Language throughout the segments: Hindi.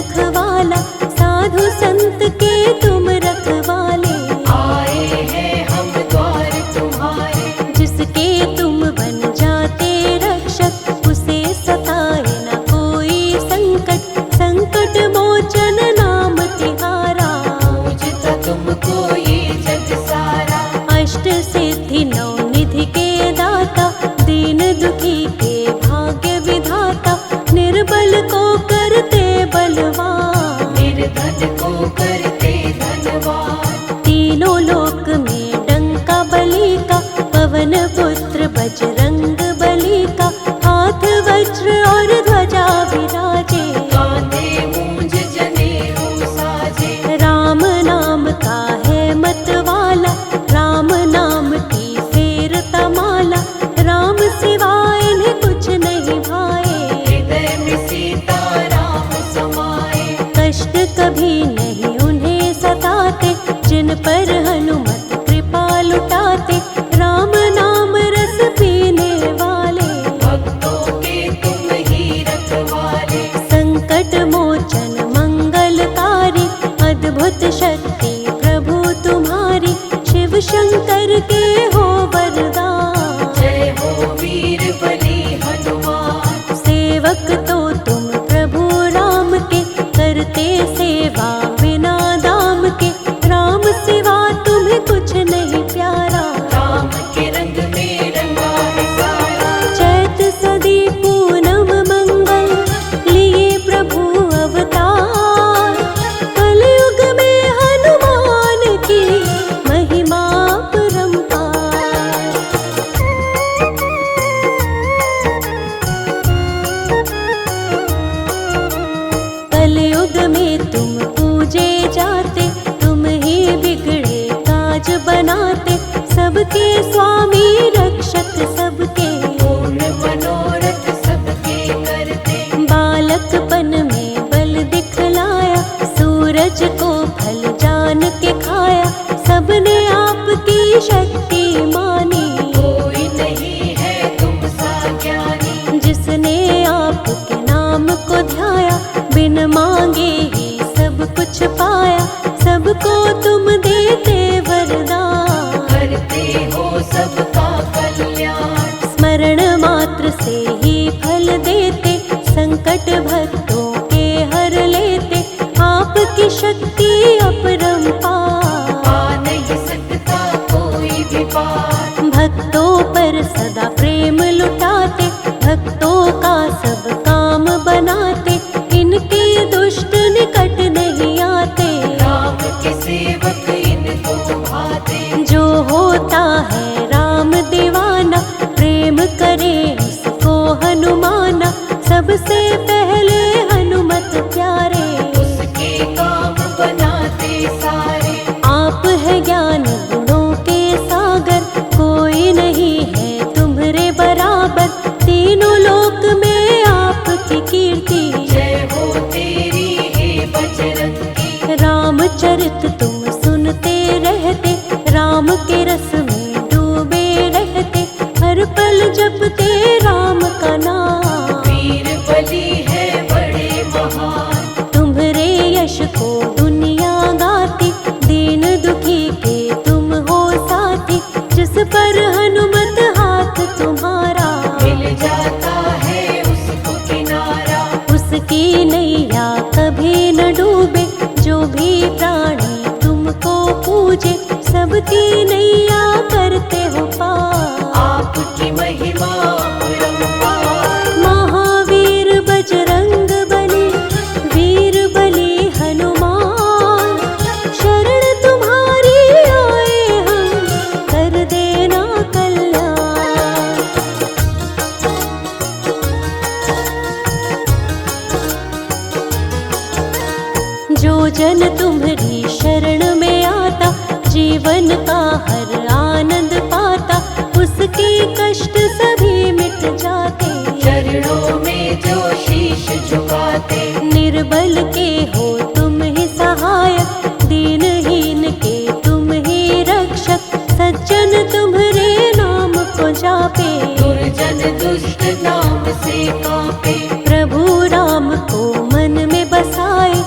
रखवाला, साधु संत के तुम रखवाले। आए हैं हम द्वार तुम्हारे, जिसके तुम बन जाते रक्षक, उसे सताए न कोई संकट। संकट मोचन नाम तिहारा, पूजता तुमको ये जग सारा। अष्ट सिद्धि नौ निधि के दाता, दीन दुखी के भाग्य विधाता। निर्बल को करते बलवान, निर्धन को करते धनवान। तीनों लोक में डंका बलि का, पवन पुत्र बजरंग बली का। हाथ वज्र और ध्वजा विराजे, कांधे मूंज जनेऊ साजे। राम नाम का है मतवाला, राम नाम की फेर तमाला। राम सिवाय इन्हें कुछ नहीं भाए, हृदय में सीता राम समाए। कष्ट कभी नहीं उन्हें सताते, जिन पर हनुमत कृपा लुटाते। राम नाम रस पीने वाले, भक्तों के तुम ही रखवाले। संकट मोचन मंगलकारी। अद्भुत शक्ति प्रभु तुम्हारी, शिव शंकर के हो वरदान। जय हो वीर बली हनुमान। सेवक तो तुम प्रभु राम के, करते सेवा बिना दाम के। राम सिवा तुम्हें कुछ नहीं प्यारा, राम के रंग में रंगा है सारा। चैत सदी पूनम मंगल, लिए प्रभु अवतार। कलयुग में हनुमान की महिमा परंपार। कलयुग में तुम पूजे जाते, तुम ही बिगड़े काज बनाते। सबके स्वामी रक्षक सबके, पूर्ण मनोरथ सबके करते। बालकपन में बल दिखलाया, सूरज को फल जान के खाया। सबने आपकी शक्ति मानी, कोई नहीं है तुम सा ज्ञानी। जिसने आपके नाम को ध्याया, बिन मांगे ही सब कुछ पाया। सबको तुम देते वरदान, करते हो सबका कल्याण। स्मरण मात्र से ही फल देते। संकट भक्तों के हर लेते, आपकी शक्ति अपरंपार। पा नहीं सकता कोई भी पार। भक्तों पर सदा प्रेम लुटाते, भक्तों का सब काम बनाते। इनके दुष्ट निकट नहीं आते, राम के सेवक इनको भाते। जो होता है राम दीवाना, प्रेम करे उसको हनुमाना। सबसे पहले हनुमत प्यारे, उसके काम बनाते सारे। आप है ज्ञान गुणों के सागर, कोई नहीं है तुम्हारे बराबर। तीनों लोक में आपकी कीर्ति, जय हो तेरी हे बजरंगी। रामचरित तुम सुनते रहते, राम के रस में डूबे रहते। हर पल जपते राम का नाम, वीर बली है बड़े महान। तुम्हारे यश को दुनिया गाती। दीन दुखी के तुम हो साथी, जिस पर हनुमत हाथ तुम्हारा। मिल जाता है उसको किनारा। उसकी नैया कभी न डूबे, जो भी प्राणी तुमको पूजे। सबकी नैया करते हो पार, आपकी महिमा अपरंपार। महावीर बजरंग बली, वीर बली हनुमान। शरण तुम्हारी आए हम, कर देना कल्याण। जो जन तुम्हारी शरण में आता, जीवन का हर आनंद पाता। उसके कष्ट सभी मिट जाते, चरणों में जो शीश झुकाते। निर्बल के हो तुम ही सहायक, दीनहीन के तुम ही रक्षक। सज्जन तुम्हारे नाम को जापे, दुर्जन दुष्ट नाम से कांपे। प्रभु राम को मन में बसाए।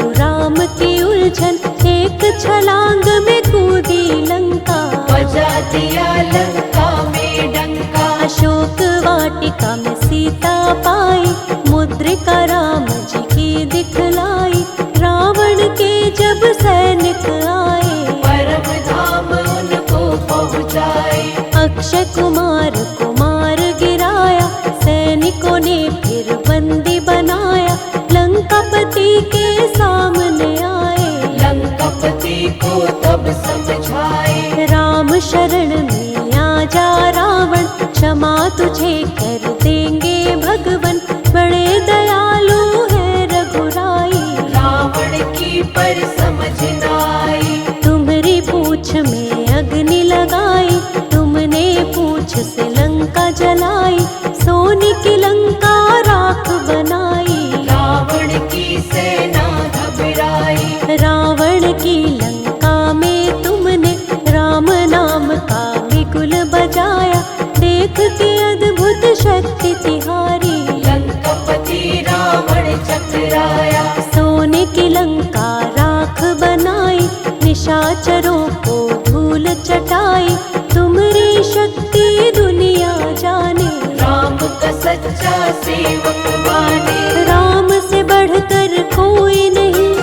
रघुराम की उलझन, एक छलांग में कूदी लंका। बजा दिया लंका में डंका, अशोक वाटिका में सीता पाई, मुद्रिका राम जी की दिखलाई। रावण के जब सैनिक आए, परम धाम उनको पहुँचाए। अक्षय कुमार को मार गिराया, सैनिकों ने फिर बंदी बनाया। लंकापति के सामने आए, लंकापति को तब समझाए। राम शरण में आ जा रावण, क्षमा तुझे कर देंगे भगवन। बड़े दयालु है रघुराई, रावण की पर समझ न आई। तुम्हारी पूछ में अग्नि लगाई, तुमने पूछ से लंका जलाई। सोने की लंका राख बनाई, रावण की सेना घबराई। रावण की लंका में तुमने राम नाम का बिगुल बजाया। देख के अद्भुत शक्ति तिहारी, लंकापति रावण चकराया। सोने की लंका राख बनाई, निशाचरों को धूल चटाई। तुम्हारी शक्ति दुनिया जाने, राम का सच्चा सेवक माने। राम से बढ़कर कोई नहीं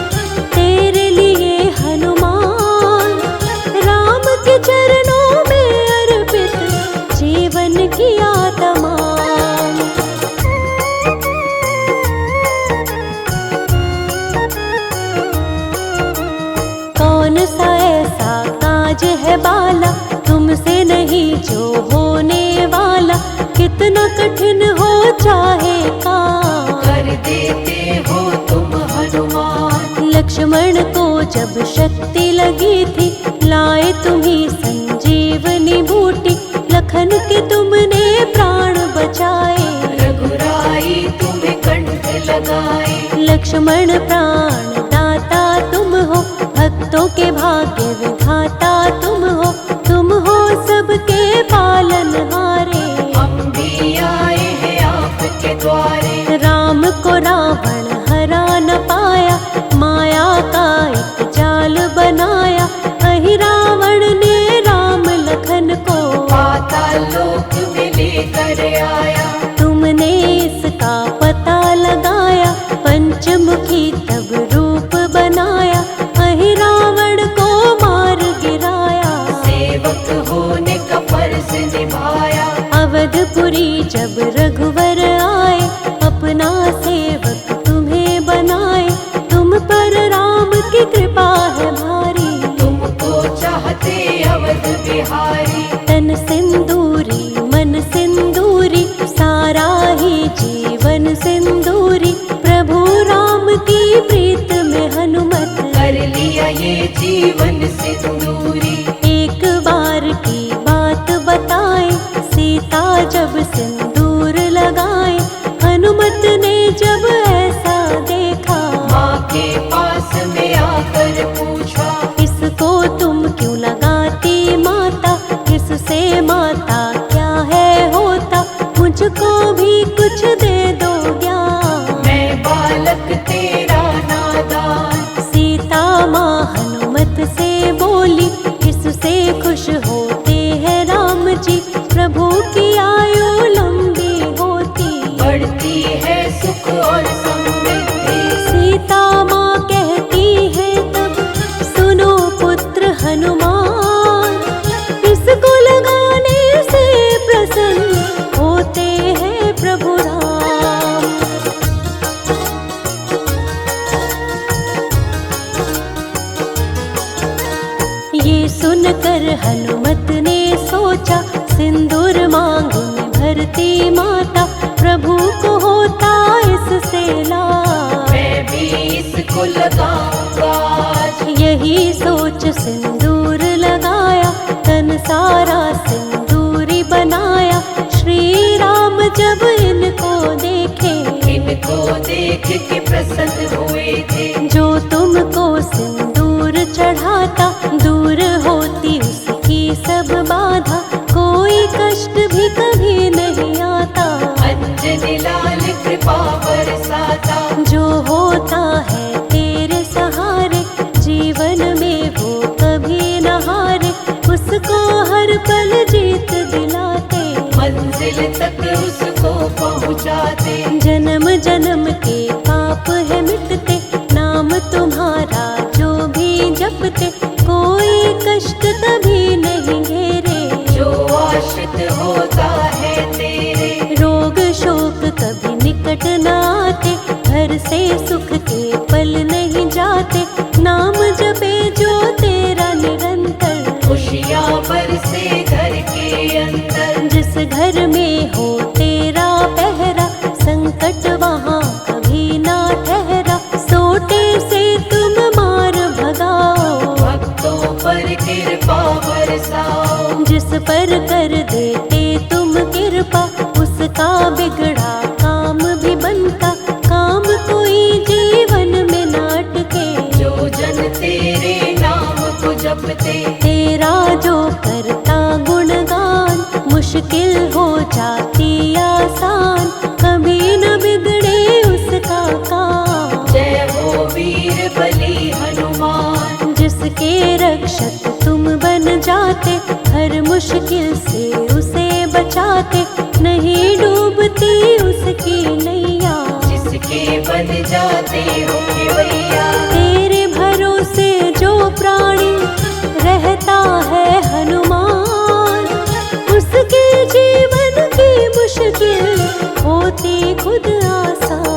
तेरे लिए हनुमान। राम के चरणों में अर्पित जीवन किया तमाम। कौन सा ऐसा काज है बाला, तुमसे नहीं जो होने वाला। कितना कठिन हो चाहे काम, कर देते हो तुम हनुमान। लक्ष्मण को जब शक्ति लगी थी, लाए तुम्ही संजीवनी बूटी। लखन के तुमने प्राण बचाए, रघुराई तुम्हें कंठ लगाए। लक्ष्मण प्राण दाता तुम हो, भक्तों के भाग्य विधाता तुम हो। तुम हो सबके पालनहारे, हम भी आए हैं आपके द्वारे। राम को रावण हरा न पाया, माया का एक जाल बनाया। अहि रावण ने राम लखन को पाताल लोक में लेकर आया। तुमने इसका पता लगाया, पंचमुखी तब रूप बनाया। अहि रावण को मार गिराया, सेवक होने का फर्ज निभाया। अवधपुरी जब रघुवर आए, अपना सेवक तुम्हें बनाए। तुम पर राम की कृपा है भारी, तुमको चाहते अवध बिहारी। तन सिंदूरी मन सिंदूरी, सारा ही जीवन सिंदूरी। प्रभु राम की प्रीत में हनुमत, कर लिया ये जीवन सिंदूरी। एक बार की बात बताए, सीता जब सिंदूर लगाए। हनुमत ने जब ऐसा देखा, माँ के पास में आकर पूछा। इसको तुम क्यों लगाती माता, इससे माता क्या है होता। मुझको भी कुछ दे दो ज्ञान, मैं बालक तेरा नादान। सीता माँ हनुमत से बोली, इससे खुश होते हैं राम जी। प्रभु की आयु लंबी होती, बढ़ती है सुख और समृद्धि। सीता माँ कहती है तब, सुनो पुत्र हनुमान। इसको लगाने से प्रसन्न होते हैं प्रभु राम। ये सुनकर हनुमत ने सोचा, सिंदूर मांग में भरती माता। प्रभु को होता इससे लाभ, मैं भी इसको लगाऊंगा आज। यही सोच सिंदूर लगाया, तन सारा सिंदूरी बनाया। श्री राम जब इनको देखे, इनको देख के प्रसन्न हुए थे। जो तुमको सिंदूर चढ़ाता, दूर होती उसकी सब बाधा। कोई कष्ट भी कभी नहीं आता, अंजनी लाल कृपा बरसाता। जो होता है तेरे मंजिल तक उसको पहुँचाते। जन्म जन्म के पाप है मिटते, नाम तुम्हारा जो भी जपते, कोई कष्ट कभी नहीं घेरे। जो आश्रित होता है तेरे, रोग शोक कभी निकट न आते, घर से सुख के पल नहीं जाते। नाम जपे जो तेरा निरंतर, खुशियाँ बरसे घर के अंदर। जिस घर में हो तेरा पहरा, संकट वहाँ कभी ना ठहरा। सोटे से तुम मार भगाओ, भक्तों पर कृपा बरसाओ। जिस पर कर देते तुम कृपा, उसका बिगड़ा काम भी बनता। काम कोई जीवन में नाटके, जो जन तेरे नाम को जपते। तेरा जो करता गुणगान, मुश्किल हो जाती आसान। कभी न बिगड़े उसका काम। जय हो वीर बली हनुमान। जिसके रक्षक तुम बन जाते, हर मुश्किल से उसे बचाते। नहीं डूबती उसकी नैया, जिसके बन जाते हो भैया। तेरे भरोसे जो प्राणी रहता है हनुमान, उसके जीवन की मुश्किल होती खुद आसान।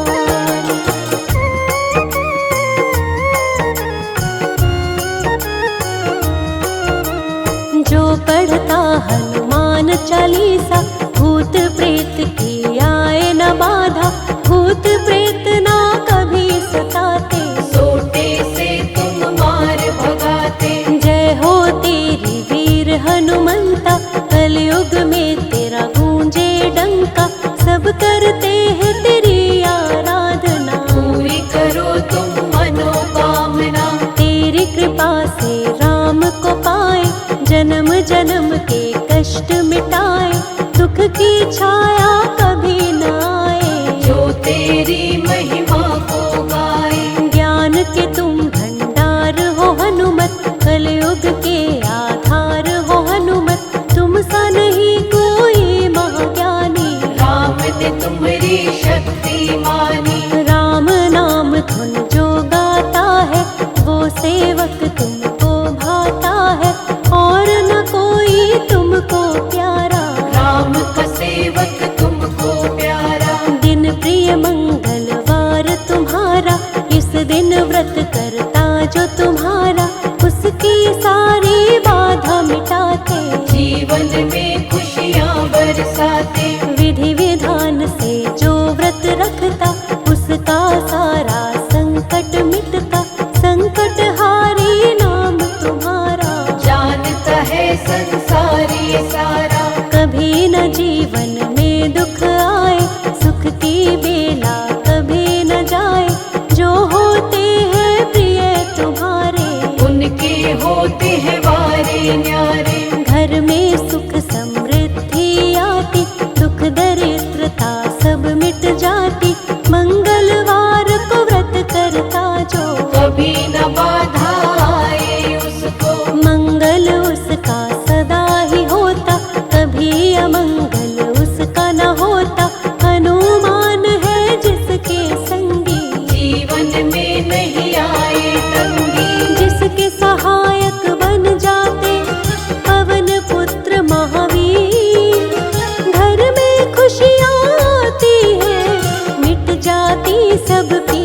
जो पढ़ता हनुमान चालीसा, भूत प्रेत की आए न बाधा। भूत प्रेत ना कभी सताते, सोटे से तुम मार भगाते। जय हो तेरी वीर हनुमंता। कलयुग में तेरा गूंजे डंका, सब करते हैं तेरी आराधना। पूरी करो तुम मनोकामना। तेरी कृपा से राम को पाए, जन्म जन्म के कष्ट मिटाए। दुख की छाया कभी न आए, जो तेरी महिमा को गाए। ज्ञान के तुम भंडार हो हनुमत, कलयुग के आधार हो हनुमत। तुम सा नहीं कोई महाज्ञानी, राम ने तुम्हारी शक्ति मानी। राम नाम धुन जो गाता है, वो सेवक तुमको भाता है। और न कोई तुमको प्यारा, राम का सेवक तुमको प्यारा। दिन प्रिय मंगलवार तुम्हारा, इस दिन व्रत करता जो तुम्हारा, उसकी सारी बाधा मिटाते। जीवन में खुशियाँ बरसाते। विधि विधान से जो व्रत रखता, उसका सारा संकट मिटता। संकट हारी नाम तुम्हारा, जानता है संसारी सारा। कभी न जीवन में दुख आए, सुख की बेला कभी न जाए। जो होते हैं प्रिय तुम्हारे, उनके होते हैं वारे न्यारे। घर में सुख समृद्धि आती, दुख दरिद्रता सब मिट जाती। मंगलवार को व्रत करता जो, कभी न बाधा आए उसको। मंगल उसका सदा ही होता, कभी अमंगल उसका न होता। हनुमान है जिसके संगी, जीवन में नहीं आए तंगी। जिसके सहायक बन जाते पवन पुत्र महावीर। घर में खुशियाँ आती है, मिट जाती सबकी